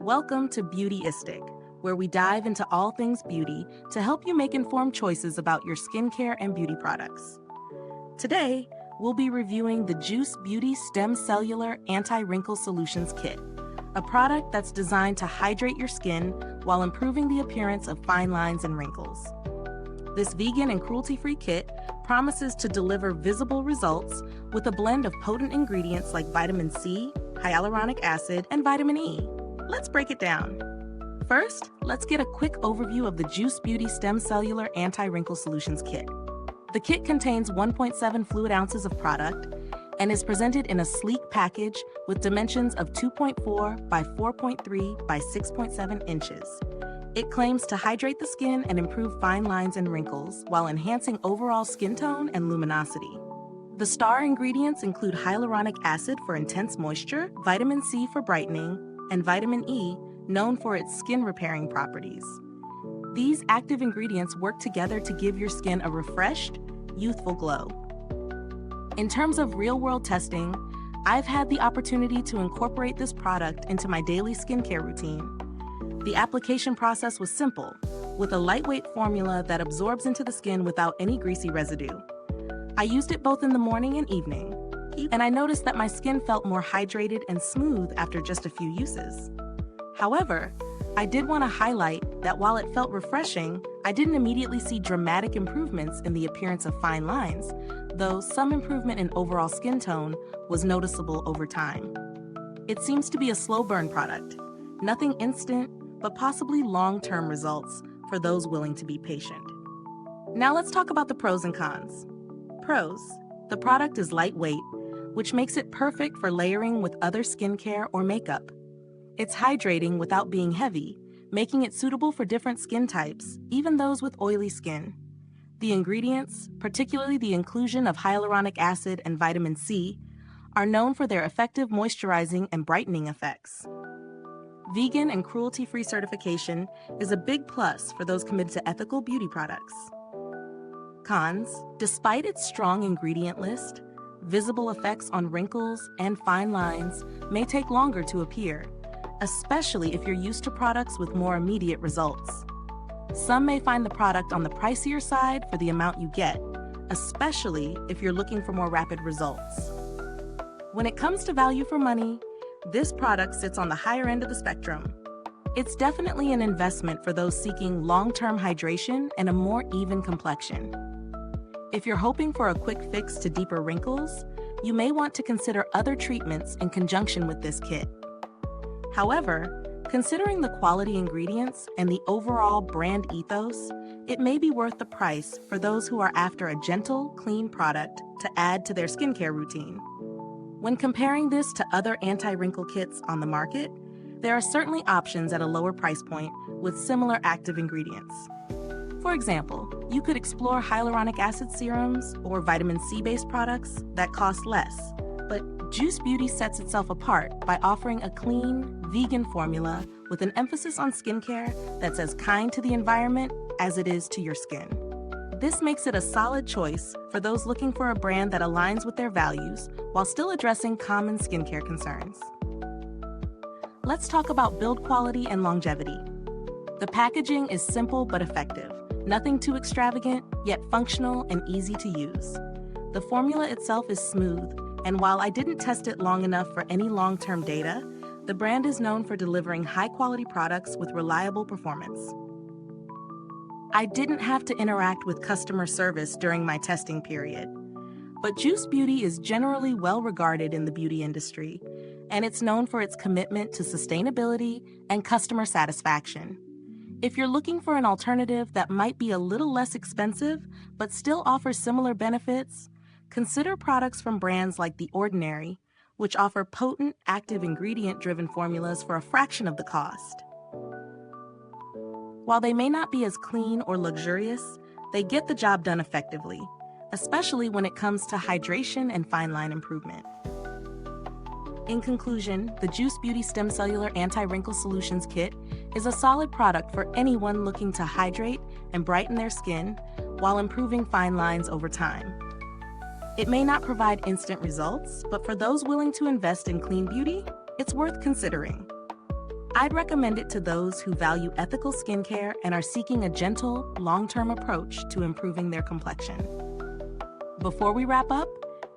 Welcome to Beautyistic, where we dive into all things beauty to help you make informed choices about your skincare and beauty products. Today, we'll be reviewing the Juice Beauty Stem Cellular Anti-Wrinkle Solutions Kit, a product that's designed to hydrate your skin while improving the appearance of fine lines and wrinkles. This vegan and cruelty-free kit promises to deliver visible results with a blend of potent ingredients like vitamin C, hyaluronic acid, and vitamin E. Let's break it down. First, let's get a quick overview of the Juice Beauty Stem Cellular Anti-Wrinkle Solutions Kit. The kit contains 1.7 fluid ounces of product and is presented in a sleek package with dimensions of 2.4 by 4.3 by 6.7 inches. It claims to hydrate the skin and improve fine lines and wrinkles while enhancing overall skin tone and luminosity. The star ingredients include hyaluronic acid for intense moisture, vitamin C for brightening, and vitamin E, known for its skin repairing properties. These active ingredients work together to give your skin a refreshed, youthful glow. In terms of real-world testing, I've had the opportunity to incorporate this product into my daily skincare routine. The application process was simple, with a lightweight formula that absorbs into the skin without any greasy residue. I used it both in the morning and evening, and I noticed that my skin felt more hydrated and smooth after just a few uses. However, I did want to highlight that while it felt refreshing, I didn't immediately see dramatic improvements in the appearance of fine lines, though some improvement in overall skin tone was noticeable over time. It seems to be a slow burn product, nothing instant, but possibly long-term results for those willing to be patient. Now let's talk about the pros and cons. Pros: the product is lightweight, which makes it perfect for layering with other skincare or makeup. It's hydrating without being heavy, making it suitable for different skin types, even those with oily skin. The ingredients, particularly the inclusion of hyaluronic acid and vitamin C, are known for their effective moisturizing and brightening effects. Vegan and cruelty-free certification is a big plus for those committed to ethical beauty products. Cons: despite its strong ingredient list, visible effects on wrinkles and fine lines may take longer to appear, especially if you're used to products with more immediate results. Some may find the product on the pricier side for the amount you get, especially if you're looking for more rapid results. When it comes to value for money, this product sits on the higher end of the spectrum. It's definitely an investment for those seeking long-term hydration and a more even complexion. If you're hoping for a quick fix to deeper wrinkles, you may want to consider other treatments in conjunction with this kit. However, considering the quality ingredients and the overall brand ethos, it may be worth the price for those who are after a gentle, clean product to add to their skincare routine. When comparing this to other anti-wrinkle kits on the market, there are certainly options at a lower price point with similar active ingredients. For example, you could explore hyaluronic acid serums or vitamin C-based products that cost less. But Juice Beauty sets itself apart by offering a clean, vegan formula with an emphasis on skincare that's as kind to the environment as it is to your skin. This makes it a solid choice for those looking for a brand that aligns with their values while still addressing common skincare concerns. Let's talk about build quality and longevity. The packaging is simple but effective. Nothing too extravagant, yet functional and easy to use. The formula itself is smooth, and while I didn't test it long enough for any long-term data, the brand is known for delivering high-quality products with reliable performance. I didn't have to interact with customer service during my testing period, but Juice Beauty is generally well regarded in the beauty industry, and it's known for its commitment to sustainability and customer satisfaction. If you're looking for an alternative that might be a little less expensive but still offers similar benefits, consider products from brands like The Ordinary, which offer potent, active ingredient-driven formulas for a fraction of the cost. While they may not be as clean or luxurious, they get the job done effectively, especially when it comes to hydration and fine line improvement. In conclusion, the Juice Beauty Stem Cellular Anti-Wrinkle Solutions Kit is a solid product for anyone looking to hydrate and brighten their skin while improving fine lines over time. It may not provide instant results, but for those willing to invest in clean beauty, it's worth considering. I'd recommend it to those who value ethical skincare and are seeking a gentle, long-term approach to improving their complexion. Before we wrap up,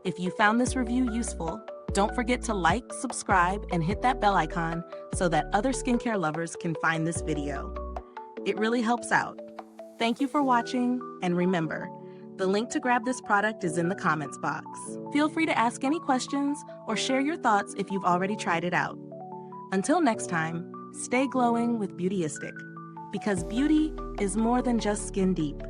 if you found this review useful, don't forget to like, subscribe, and hit that bell icon so that other skincare lovers can find this video. It really helps out. Thank you for watching, and remember, the link to grab this product is in the comments box. Feel free to ask any questions or share your thoughts if you've already tried it out. Until next time, stay glowing with Beautyistic, because beauty is more than just skin deep.